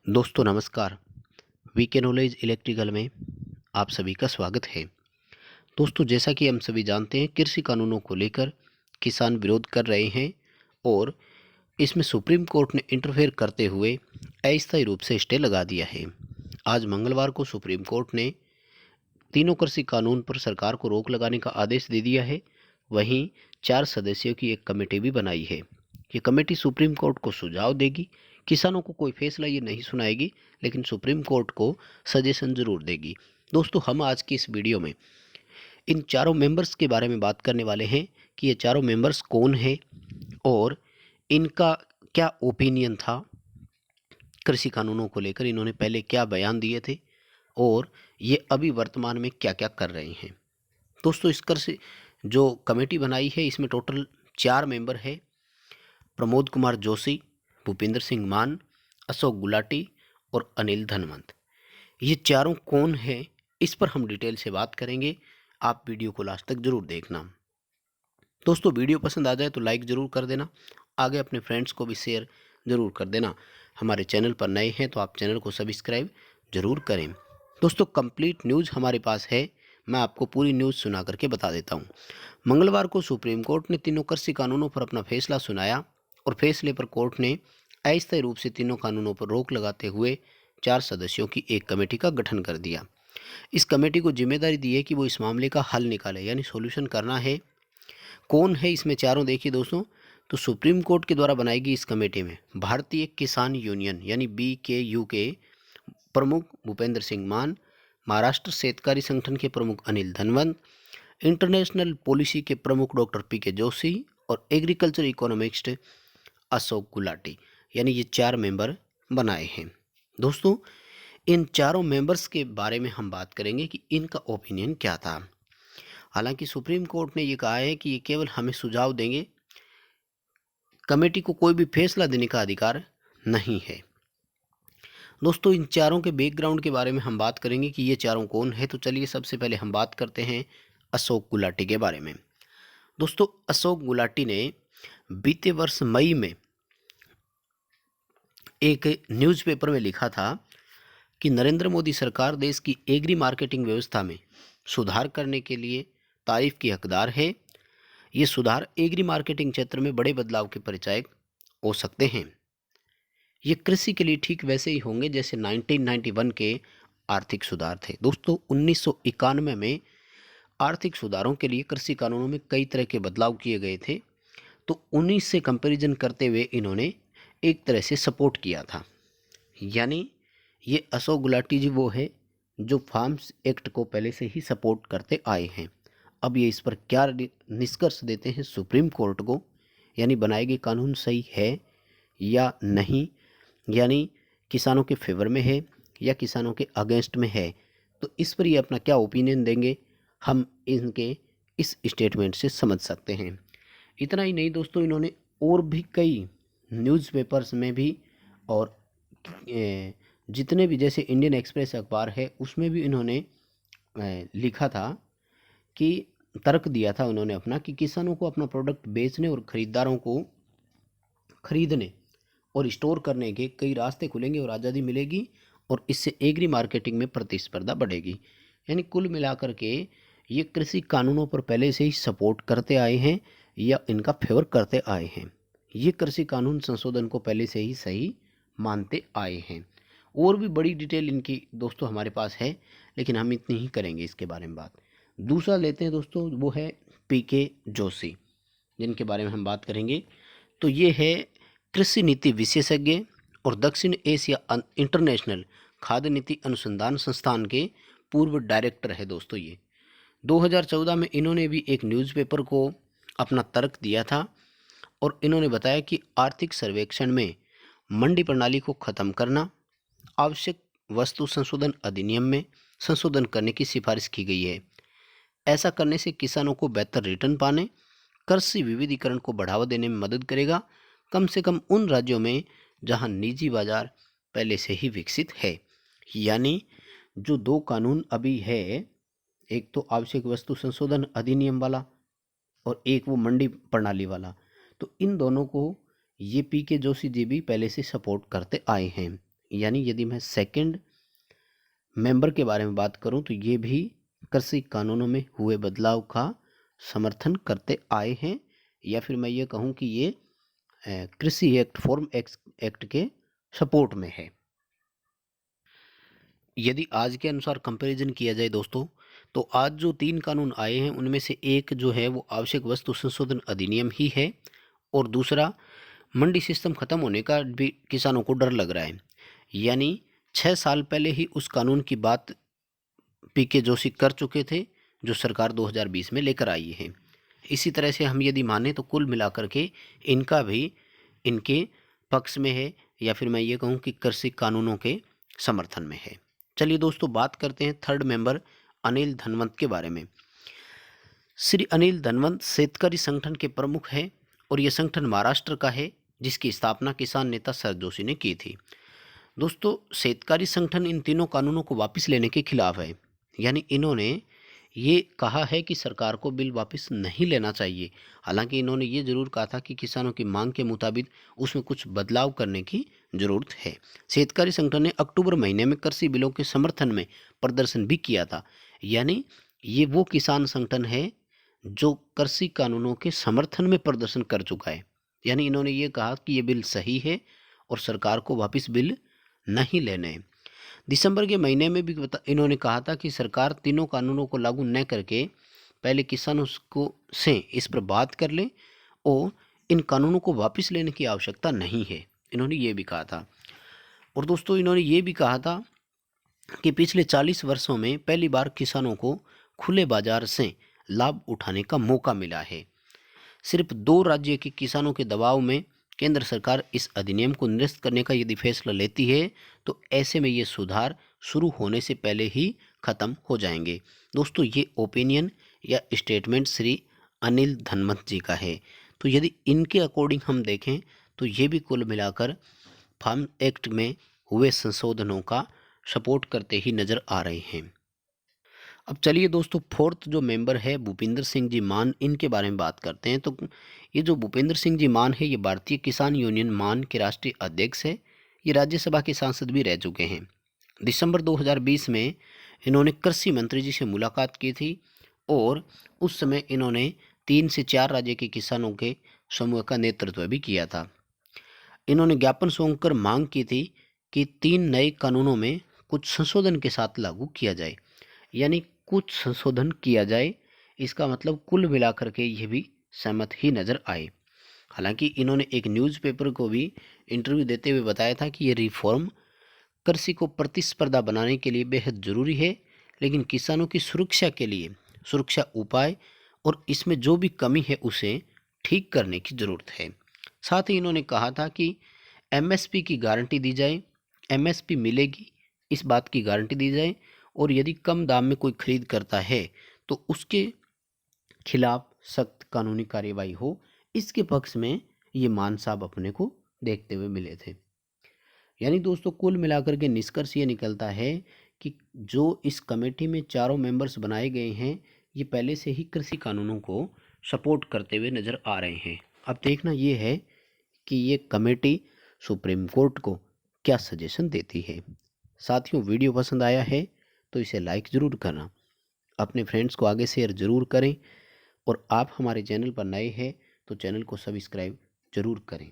दोस्तों नमस्कार। VK knowledge electrical में आप सभी का स्वागत है। दोस्तों जैसा कि हम सभी जानते हैं, कृषि कानूनों को लेकर किसान विरोध कर रहे हैं और इसमें सुप्रीम कोर्ट ने इंटरफेयर करते हुए अस्थायी रूप से स्टे लगा दिया है। आज मंगलवार को सुप्रीम कोर्ट ने तीनों कृषि कानून पर सरकार को रोक लगाने का आदेश दे दिया है। वहीं 4 सदस्यों की एक कमेटी भी बनाई है। ये कमेटी सुप्रीम कोर्ट को सुझाव देगी। किसानों को कोई फैसला ये नहीं सुनाएगी, लेकिन सुप्रीम कोर्ट को सजेशन जरूर देगी। दोस्तों हम आज की इस वीडियो में इन चारों मेंबर्स के बारे में बात करने वाले हैं कि ये चारों मेंबर्स कौन है और इनका क्या ओपिनियन था कृषि कानूनों को लेकर, इन्होंने पहले क्या बयान दिए थे और ये अभी वर्तमान में क्या क्या कर रहे हैं। दोस्तों इस कृषि जो कमेटी बनाई है इसमें टोटल 4 मेंबर है। प्रमोद कुमार जोशी, भूपेंद्र सिंह मान, अशोक गुलाटी और अनिल धनवंत। ये चारों कौन हैं, इस पर हम डिटेल से बात करेंगे। आप वीडियो को लास्ट तक जरूर देखना। दोस्तों वीडियो पसंद आ जाए तो लाइक ज़रूर कर देना, आगे अपने फ्रेंड्स को भी शेयर ज़रूर कर देना। हमारे चैनल पर नए हैं तो आप चैनल को सब्सक्राइब ज़रूर करें। दोस्तों कंप्लीट न्यूज़ हमारे पास है, मैं आपको पूरी न्यूज़ सुना करके बता देता हूँ। मंगलवार को सुप्रीम कोर्ट ने तीनों कृषि कानूनों पर अपना फैसला सुनाया और फैसले पर कोर्ट ने अस्थायी रूप से तीनों कानूनों पर रोक लगाते हुए 4 सदस्यों की एक कमेटी का गठन कर दिया। इस कमेटी को जिम्मेदारी दी है कि वो इस मामले का हल निकाले, यानी सॉल्यूशन करना है। कौन है इसमें चारों, देखिए दोस्तों, तो सुप्रीम कोर्ट के द्वारा बनाई गई इस कमेटी में भारतीय किसान यूनियन यानी BKU के प्रमुख भूपेंद्र सिंह मान, महाराष्ट्र शेतकारी संगठन के प्रमुख अनिल धनवंत, इंटरनेशनल पॉलिसी के प्रमुख डॉक्टर PK जोशी और एग्रीकल्चर इकोनॉमिस्ट अशोक गुलाटी, यानी ये 4 मेंबर बनाए हैं। दोस्तों इन चारों मेंबर्स के बारे में हम बात करेंगे कि इनका ओपिनियन क्या था। हालांकि सुप्रीम कोर्ट ने ये कहा है कि ये केवल हमें सुझाव देंगे, कमेटी को कोई भी फैसला देने का अधिकार नहीं है। दोस्तों इन चारों के बैकग्राउंड के बारे में हम बात करेंगे कि ये चारों कौन है। तो चलिए सबसे पहले हम बात करते हैं अशोक गुलाटी के बारे में। दोस्तों अशोक गुलाटी ने बीते वर्ष मई में एक न्यूज़पेपर में लिखा था कि नरेंद्र मोदी सरकार देश की एग्री मार्केटिंग व्यवस्था में सुधार करने के लिए तारीफ की हकदार है। ये सुधार एग्री मार्केटिंग क्षेत्र में बड़े बदलाव के परिचायक हो सकते हैं। ये कृषि के लिए ठीक वैसे ही होंगे जैसे 1991 के आर्थिक सुधार थे। दोस्तों 1991 में आर्थिक सुधारों के लिए कृषि कानूनों में कई तरह के बदलाव किए गए थे, तो 19 से कंपैरिजन करते हुए इन्होंने एक तरह से सपोर्ट किया था। यानी ये अशोक गुलाटी जी वो है जो फार्म्स एक्ट को पहले से ही सपोर्ट करते आए हैं। अब ये इस पर क्या निष्कर्ष देते हैं सुप्रीम कोर्ट को, यानी बनाए गए कानून सही है या नहीं, यानी किसानों के फेवर में है या किसानों के अगेंस्ट में है, तो इस पर ये अपना क्या ओपिनियन देंगे हम इनके इस स्टेटमेंट से समझ सकते हैं। इतना ही नहीं दोस्तों, इन्होंने और भी कई न्यूज़पेपर्स में भी और जितने भी जैसे इंडियन एक्सप्रेस अखबार है उसमें भी इन्होंने लिखा था कि तर्क दिया था उन्होंने अपना कि किसानों को अपना प्रोडक्ट बेचने और ख़रीदारों को खरीदने और स्टोर करने के कई रास्ते खुलेंगे और आज़ादी मिलेगी और इससे एग्री मार्केटिंग में प्रतिस्पर्धा बढ़ेगी। यानी कुल मिलाकर के ये कृषि कानूनों पर पहले से ही सपोर्ट करते आए हैं या इनका फेवर करते आए हैं। ये कृषि कानून संशोधन को पहले से ही सही मानते आए हैं। और भी बड़ी डिटेल इनकी दोस्तों हमारे पास है, लेकिन हम इतनी ही करेंगे इसके बारे में बात। दूसरा लेते हैं दोस्तों, वो है PK जोशी, जिनके बारे में हम बात करेंगे। तो ये है कृषि नीति विशेषज्ञ और दक्षिण एशिया इंटरनेशनल खाद्य नीति अनुसंधान संस्थान के पूर्व डायरेक्टर है। दोस्तों ये 2014 में इन्होंने भी एक न्यूज़पेपर को अपना तर्क दिया था और इन्होंने बताया कि आर्थिक सर्वेक्षण में मंडी प्रणाली को ख़त्म करना, आवश्यक वस्तु संशोधन अधिनियम में संशोधन करने की सिफारिश की गई है। ऐसा करने से किसानों को बेहतर रिटर्न पाने, कृषि विविधीकरण को बढ़ावा देने में मदद करेगा, कम से कम उन राज्यों में जहां निजी बाजार पहले से ही विकसित है। यानी जो 2 कानून अभी है, एक तो आवश्यक वस्तु संशोधन अधिनियम वाला और एक वो मंडी प्रणाली वाला, तो इन दोनों को ये पीके जोशी जी भी पहले से सपोर्ट करते आए हैं। यानी यदि मैं सेकंड मेंबर के बारे में बात करूं तो ये भी कृषि कानूनों में हुए बदलाव का समर्थन करते आए हैं, या फिर मैं ये कहूं कि ये कृषि एक्ट फॉर्म एक्ट के सपोर्ट में है। यदि आज के अनुसार कंपैरिजन किया जाए दोस्तों, तो आज जो 3 कानून आए हैं उनमें से एक जो है वो आवश्यक वस्तु संशोधन अधिनियम ही है, और दूसरा मंडी सिस्टम खत्म होने का भी किसानों को डर लग रहा है। यानी 6 साल पहले ही उस कानून की बात पीके जोशी कर चुके थे, जो सरकार 2020 में लेकर आई है। इसी तरह से हम यदि माने तो कुल मिलाकर के इनका भी इनके पक्ष में है, या फिर मैं ये कहूँ कि कृषि कानूनों के समर्थन में है। चलिए दोस्तों, बात करते हैं थर्ड मेंबर अनिल धनवंत के बारे में। श्री अनिल धनवंत शेतकरी संगठन के प्रमुख हैं, और यह संगठन महाराष्ट्र का है, जिसकी स्थापना किसान नेता शरद जोशी ने की थी। दोस्तों, शेतकारी संगठन इन तीनों कानूनों को वापस लेने के खिलाफ है। यानी इन्होंने ये कहा है कि सरकार को बिल वापस नहीं लेना चाहिए। हालांकि इन्होंने ये जरूर कहा था कि किसानों की मांग के मुताबिक उसमें कुछ बदलाव करने की जरूरत है। शेतकारी संगठन ने अक्टूबर महीने में कृषि बिलों के समर्थन में प्रदर्शन भी किया था। यानी ये वो किसान संगठन है जो कृषि कानूनों के समर्थन में प्रदर्शन कर चुका है। यानी इन्होंने ये कहा कि ये बिल सही है और सरकार को वापस बिल नहीं लेने हैं। दिसंबर के महीने में भी इन्होंने कहा था कि सरकार तीनों कानूनों को लागू न करके पहले किसानों को से इस पर बात कर ले, और इन कानूनों को वापस लेने की आवश्यकता नहीं है, इन्होंने ये भी कहा था। और दोस्तों, इन्होंने ये भी कहा था कि पिछले 40 वर्षों में पहली बार किसानों को खुले बाजार से लाभ उठाने का मौका मिला है। सिर्फ 2 राज्य के किसानों के दबाव में केंद्र सरकार इस अधिनियम को निरस्त करने का यदि फैसला लेती है, तो ऐसे में ये सुधार शुरू होने से पहले ही खत्म हो जाएंगे। दोस्तों, ये ओपिनियन या स्टेटमेंट श्री अनिल धनवंत जी का है। तो यदि इनके अकॉर्डिंग हम देखें तो ये भी कुल मिलाकर फार्म एक्ट में हुए संशोधनों का सपोर्ट करते ही नजर आ रहे हैं। अब चलिए दोस्तों, फोर्थ जो मेंबर है भूपेंद्र सिंह जी मान, इनके बारे में बात करते हैं। तो ये जो भूपेंद्र सिंह जी मान है, ये भारतीय किसान यूनियन मान के राष्ट्रीय अध्यक्ष है। ये राज्यसभा के सांसद भी रह चुके हैं। दिसंबर 2020 में इन्होंने कृषि मंत्री जी से मुलाकात की थी, और उस समय इन्होंने 3 से 4 राज्य के किसानों के समूह का नेतृत्व भी किया था। इन्होंने ज्ञापन सौंपकर मांग की थी कि 3 नए कानूनों में कुछ संशोधन के साथ लागू किया जाए। यानी कुछ संशोधन किया जाए, इसका मतलब कुल मिलाकर के ये भी सहमत ही नजर आए। हालांकि इन्होंने एक न्यूज़पेपर को भी इंटरव्यू देते हुए बताया था कि ये रिफॉर्म कृषि को प्रतिस्पर्धा बनाने के लिए बेहद ज़रूरी है, लेकिन किसानों की सुरक्षा के लिए सुरक्षा उपाय और इसमें जो भी कमी है उसे ठीक करने की ज़रूरत है। साथ ही इन्होंने कहा था कि एमएसपी की गारंटी दी जाए, एमएसपी मिलेगी इस बात की गारंटी दी जाए, और यदि कम दाम में कोई खरीद करता है तो उसके खिलाफ सख्त कानूनी कार्यवाही हो। इसके पक्ष में ये मान साहब अपने को देखते हुए मिले थे। यानी दोस्तों, कुल मिलाकर के निष्कर्ष ये निकलता है कि जो इस कमेटी में चारों मेंबर्स बनाए गए हैं, ये पहले से ही कृषि कानूनों को सपोर्ट करते हुए नज़र आ रहे हैं। अब देखना ये है कि ये कमेटी सुप्रीम कोर्ट को क्या सजेशन देती है। साथियों, वीडियो पसंद आया है तो इसे लाइक ज़रूर करना, अपने फ्रेंड्स को आगे शेयर ज़रूर करें, और आप हमारे चैनल पर नए हैं तो चैनल को सब्सक्राइब ज़रूर करें।